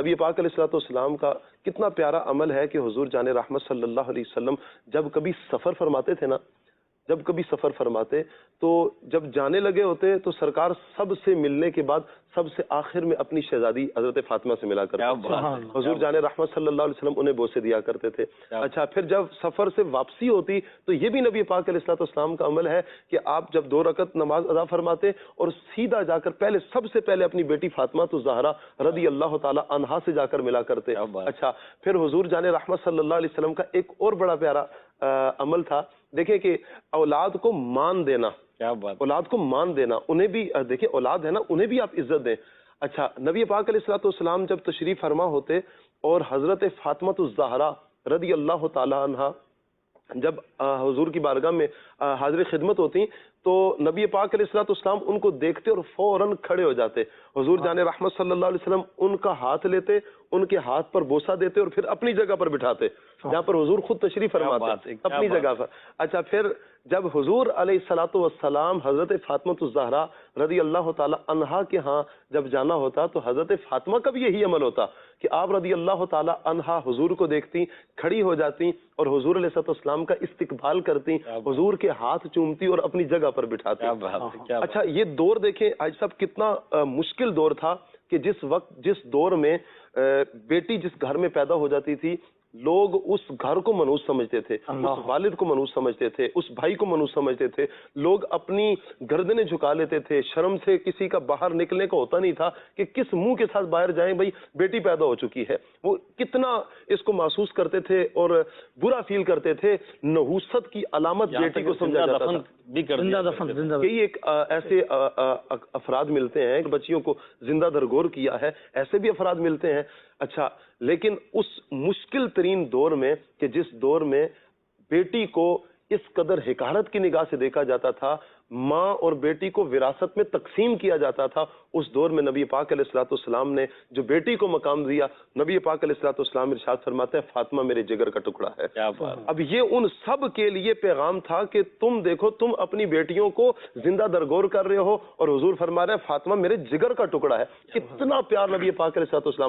نبی پاک علیہ الصلوۃ والسلام کا کتنا پیارا عمل ہے کہ حضور جان رحمت صلی اللہ علیہ وسلم جب کبھی سفر فرماتے تھے نا، جب کبھی سفر فرماتے تو جب جانے لگے ہوتے تو سرکار سب سے ملنے کے بعد سب سے آخر میں اپنی شہزادی حضرت فاطمہ سے ملا کرتے تھے. حضور جان رحمت صلی اللہ علیہ وسلم انہیں بوسے دیا کرتے تھے. اچھا، پھر جب سفر سے واپسی ہوتی تو یہ بھی نبی پاک علیہ الصلوۃ والسلام کا عمل ہے کہ آپ جب 2 رکعت نماز ادا فرماتے اور سیدھا جا کر سب سے پہلے اپنی بیٹی فاطمہ الزہرا رضی اللہ تعالی عنہا سے جا کر ملا کرتے. اچھا، پھر حضور جان رحمت صلی اللہ علیہ وسلم کا ایک اور بڑا پیارا عمل تھا. دیکھیں کہ اولاد کو مان دینا، اولاد کو مان دینا، انہیں بھی دیکھیں اولاد ہے نا، انہیں بھی آپ عزت دیں. اچھا، نبی پاک علیہ الصلوۃ والسلام جب تشریف فرما ہوتے اور حضرت فاطمہ الزہرا رضی اللہ تعالی عنہا جب حضور کی بارگاہ میں حاضر خدمت ہوتی تو نبی پاک علیہ الصلوۃ والسلام ان کو دیکھتے اور فوراً کھڑے ہو جاتے. حضور جان رحمت صلی اللہ علیہ وسلم ان کا ہاتھ لیتے، ان کے ہاتھ پر بوسہ دیتے اور پھر اپنی جگہ پر بٹھاتے جہاں پر حضور خود تشریف فرماتے اپنی جگہ پر. اچھا، پھر جب حضور علیہ الصلوۃ والسلام حضرت فاطمہ الزہرا رضی اللہ تعالی عنہا کے ہاں جب جانا ہوتا تو حضرت فاطمہ کا بھی یہی عمل ہوتا کہ آپ رضی اللہ تعالی عنہا حضور کو دیکھتی، کھڑی ہو جاتی اور حضور علیہ الصلوۃ والسلام کا استقبال کرتی، حضور کے ہاتھ چومتی اور اپنی جگہ پر بٹھاتی. اچھا، یہ دور دیکھیں آج صاحب کتنا مشکل دور تھا کہ جس دور میں بیٹی جس گھر میں پیدا ہو جاتی تھی لوگ اس گھر کو منحوس سمجھتے تھے، اس والد کو منحوس سمجھتے تھے، اس بھائی کو منحوس سمجھتے تھے. لوگ اپنی گردنیں جھکا لیتے تھے، شرم سے کسی کا باہر نکلنے کا ہوتا نہیں تھا کہ کس منہ کے ساتھ باہر جائیں، بھائی بیٹی پیدا ہو چکی ہے. وہ کتنا اس کو محسوس کرتے تھے اور برا فیل کرتے تھے. نحوست کی علامت بیٹی کو سمجھا جاتا تھا. کئی ایک ایسے افراد ملتے ہیں کہ بچیوں کو زندہ درگور کیا ہے، ایسے بھی افراد ملتے ہیں. اچھا، لیکن اس مشکل ترین دور میں کہ جس دور میں بیٹی کو اس قدر حقارت کی نگاہ سے دیکھا جاتا تھا، ماں اور بیٹی کو وراثت میں تقسیم کیا جاتا تھا، اس دور میں نبی پاک علیہ الصلوۃ والسلام نے جو بیٹی کو مقام دیا، نبی پاک علیہ الصلوۃ والسلام ارشاد فرماتے ہیں فاطمہ میرے جگر کا ٹکڑا ہے. اب یہ ان سب کے لیے پیغام تھا کہ تم دیکھو تم اپنی بیٹیوں کو زندہ درگور کر رہے ہو اور حضور فرما رہے ہیں فاطمہ میرے جگر کا ٹکڑا ہے. کتنا پیار نبی پاک علیہ الصلوۃ والسلام